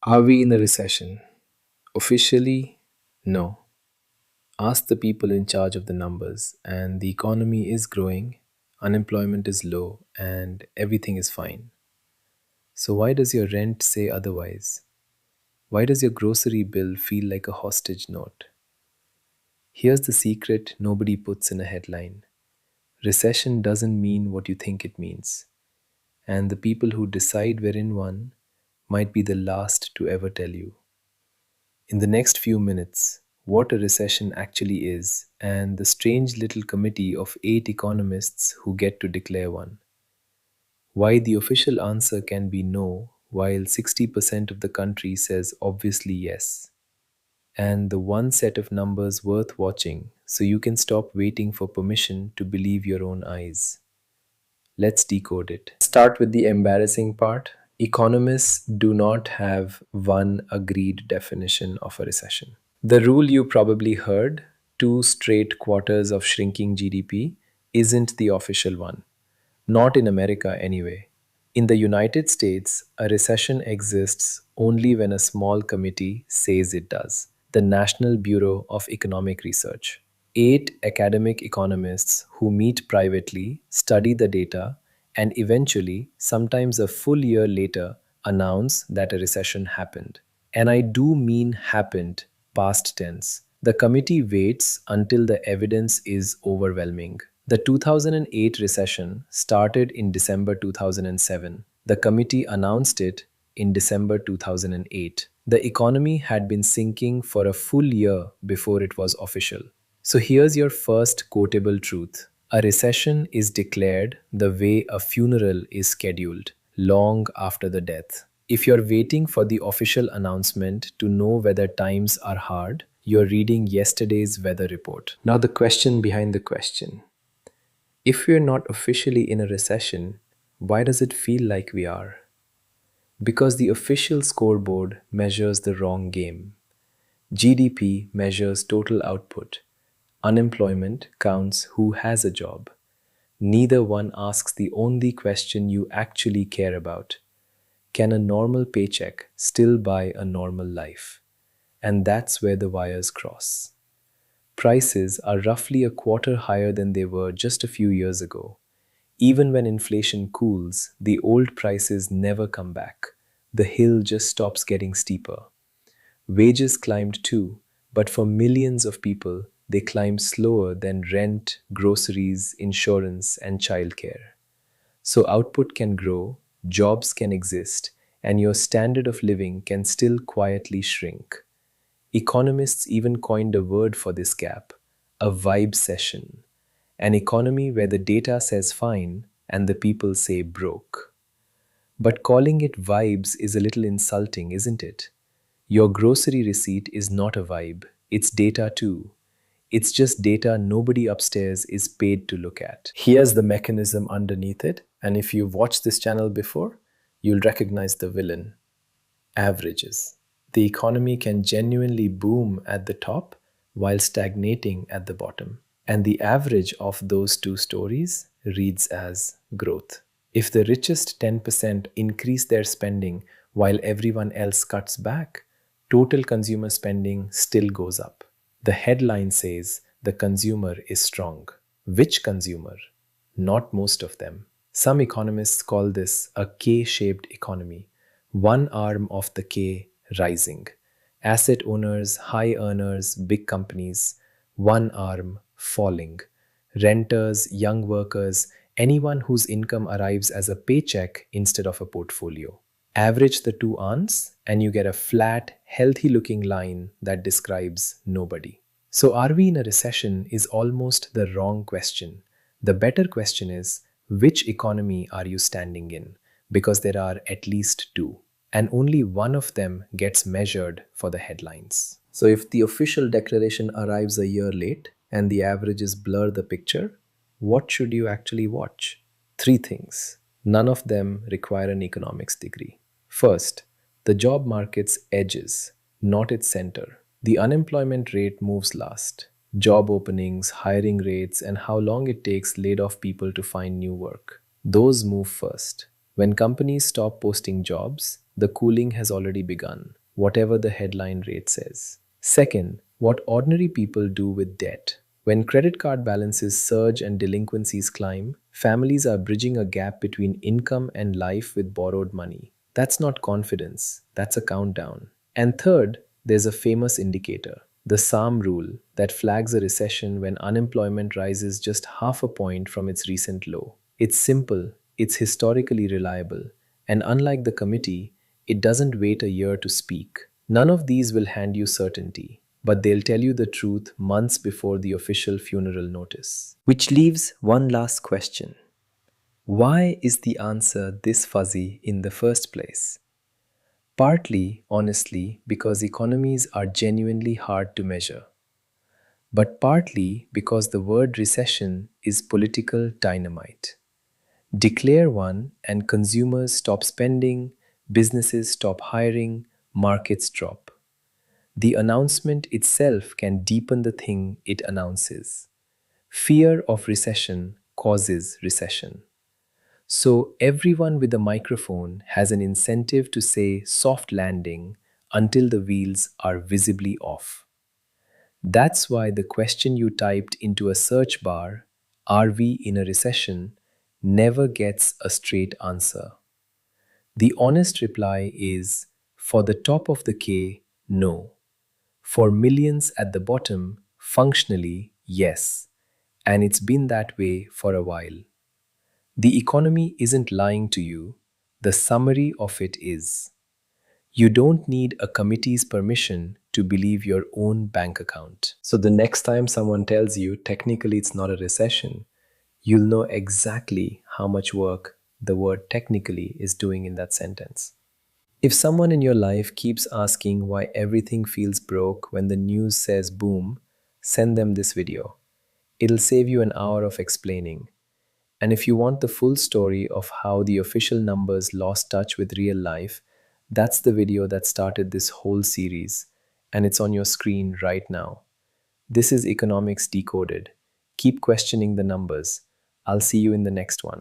Are we in a recession? Officially, no. Ask the people in charge of the numbers, and the economy is growing, unemployment is low, and everything is fine. So, why does your rent say otherwise? Why does your grocery bill feel like a hostage note? Here's the secret nobody puts in a headline: recession doesn't mean what you think it means, and the people who decide we're in one might be the last to ever tell you. In the next few minutes, what a recession actually is, and the strange little committee of 8 economists who get to declare one. Why the official answer can be no, while 60% of the country says obviously yes. And the one set of numbers worth watching so you can stop waiting for permission to believe your own eyes. Let's decode it. Start with the embarrassing part. Economists do not have one agreed definition of a recession. The rule you probably heard, 2 straight quarters of shrinking GDP, isn't the official one. Not in America, anyway. In the United States, a recession exists only when a small committee says it does: the National Bureau of Economic Research. 8 academic economists who meet privately, study the data, and eventually, sometimes a full year later, announce that a recession happened. And I do mean happened, past tense. The committee waits until the evidence is overwhelming. The 2008 recession started in December 2007. The committee announced it in December 2008. The economy had been sinking for a full year before it was official. So here's your first quotable truth: a recession is declared the way a funeral is scheduled, long after the death. If you're waiting for the official announcement to know whether times are hard, you're reading yesterday's weather report. Now, the question behind the question: if we're not officially in a recession, why does it feel like we are? Because the official scoreboard measures the wrong game. GDP measures total output. Unemployment counts who has a job. Neither one asks the only question you actually care about: can a normal paycheck still buy a normal life? And that's where the wires cross. Prices are roughly a quarter higher than they were just a few years ago. Even when inflation cools, the old prices never come back. The hill just stops getting steeper. Wages climbed too, but for millions of people, they climb slower than rent, groceries, insurance, and childcare. So output can grow, jobs can exist, and your standard of living can still quietly shrink. Economists even coined a word for this gap: a vibecession, an economy where the data says fine and the people say broke. But calling it vibes is a little insulting, isn't it? Your grocery receipt is not a vibe, it's data too. It's just data nobody upstairs is paid to look at. Here's the mechanism underneath it, and if you've watched this channel before, you'll recognize the villain: averages. The economy can genuinely boom at the top while stagnating at the bottom. And the average of those two stories reads as growth. If the richest 10% increase their spending while everyone else cuts back, total consumer spending still goes up. The headline says the consumer is strong. Which consumer? Not most of them. Some economists call this a K-shaped economy. One arm of the K rising. Asset owners, high earners, big companies. One arm falling. Renters, young workers, anyone whose income arrives as a paycheck instead of a portfolio. Average the two arms and you get a flat, healthy looking line that describes nobody. So, are we in a recession is almost the wrong question. The better question is, which economy are you standing in? Because there are at least two, and only one of them gets measured for the headlines. So, if the official declaration arrives a year late and the averages blur the picture, what should you actually watch? Three things. None of them require an economics degree. First, the job market's edges, not its center. The unemployment rate moves last. Job openings, hiring rates, and how long it takes laid off people to find new work. Those move first. When companies stop posting jobs, the cooling has already begun, whatever the headline rate says. Second, what ordinary people do with debt. When credit card balances surge and delinquencies climb, families are bridging a gap between income and life with borrowed money. That's not confidence, that's a countdown. And third, there's a famous indicator, the Sahm Rule, that flags a recession when unemployment rises just half a point from its recent low. It's simple, it's historically reliable, and unlike the committee, it doesn't wait a year to speak. None of these will hand you certainty, but they'll tell you the truth months before the official funeral notice. Which leaves one last question. Why is the answer this fuzzy in the first place? Partly, honestly, because economies are genuinely hard to measure, but partly because the word recession is political dynamite. Declare one, and consumers stop spending, businesses stop hiring, markets drop. The announcement itself can deepen the thing it announces. Fear of recession causes recession. So everyone with a microphone has an incentive to say soft landing until the wheels are visibly off. That's why the question you typed into a search bar, "Are we in a recession?" never gets a straight answer. The honest reply is, for the top of the K, no. For millions at the bottom, functionally, yes. And it's been that way for a while. The economy isn't lying to you, the summary of it is. You don't need a committee's permission to believe your own bank account. So the next time someone tells you technically it's not a recession, you'll know exactly how much work the word technically is doing in that sentence. If someone in your life keeps asking why everything feels broke when the news says boom, send them this video. It'll save you an hour of explaining. And if you want the full story of how the official numbers lost touch with real life, that's the video that started this whole series, and it's on your screen right now. This is Economics Decoded. Keep questioning the numbers. I'll see you in the next one.